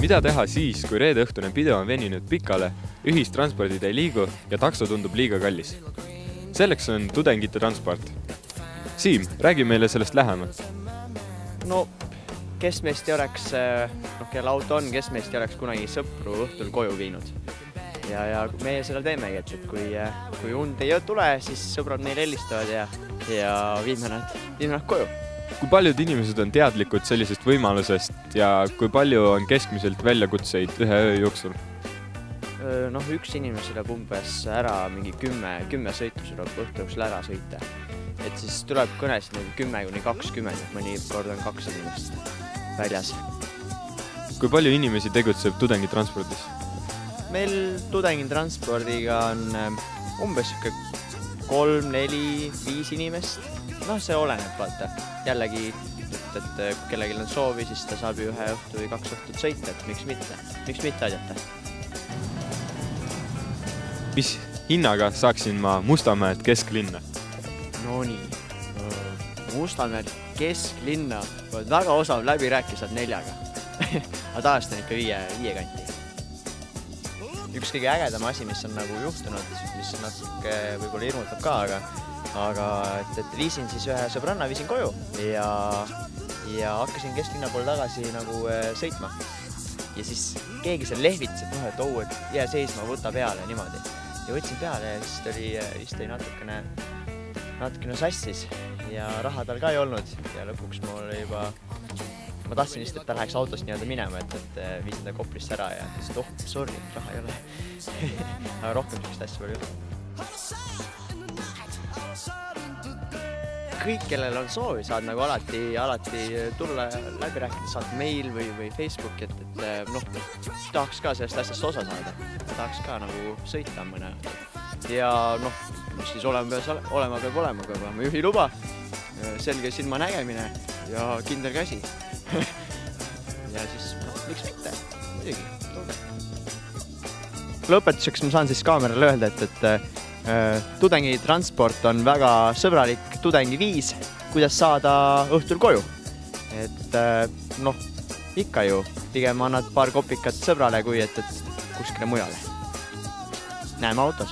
Mida teha siis, kui reedeõhtune pidu on veninud pikale, ühistranspordid ei liigu ja takso tundub liiga kallis? Selleks on tudengite transport. Siim, räägi meile sellest lähemalt. No, kes meist ei oleks, kelle auto on, kes meist ei oleks kunagi sõpru õhtul koju viinud. Ja meie seda teemegi, et kui und ei tule, siis sõbrad neile helistavad ja viime nad koju. Kui paljud inimesed on teadlikud sellisest võimalusest ja kui palju on keskmiselt väljakutseid ühe öö jooksul? Üks inimene tuleb umbes ära mingi 10 sõitu tuleb õhtul ära sõita. Et siis tuleb kõnesid 10–20, mõni kord on 2 inimest väljas. Kui palju inimesi tegutseb tudengitranspordis? Meil tudengitranspordiga on umbes 3, 4, 5 inimest. See oleneb, vaata. Jällegi, et kellelgi on soovi, siis ta saab ju 1 õhtu või 2 õhtut sõita, et miks mitte aidata. Mis hinnaga saaksin ma Mustamäelt kesklinna? No nii, Mustamäelt kesklinna, väga osav läbi rääkida saad 4-ga. Aga tavaliselt on ikka 5 kanti. Üks kõige ägedam asi, mis on nagu juhtunud, mis natuke võib-olla hirmutab ka, aga et liisin siis ühe sõbranna, viisin koju ja hakkasin kesklinna poole tagasi nagu sõitma. Ja siis keegi seal lehvitas, et jää seisma, võta peale niimoodi. Ja võtsin peale ja siis oli natukene sassis ja raha tal ka ei olnud. Ja lõpuks ma tahtsin lihtsalt, et ta läheks autost nii-öelda minema, et viisin ta Koplisse ära ja siis, sorry, raha ei ole. Aga rohkem sellist asja palju juhtu. Kõik, kellel on soovi, saad nagu alati tulla läbi rääkida, saad mail või Facebook, et tahaks ka sellest asjast osa saada. Tahaks ka nagu sõita mõne õhtul. Ja mis siis olema peab olema juhiluba, selge silma nägemine ja kindel käsi. Ja siis, miks mitte? Muidugi, tulge. Lõpetuseks ma saan siis kaamerale öelda, et tudengitransport on väga sõbralik tudengiviis, kuidas saada õhtul koju. Et ikka ju, pigem annad paar kopikat sõbrale, kui et kuskile mujale. Näeme autos.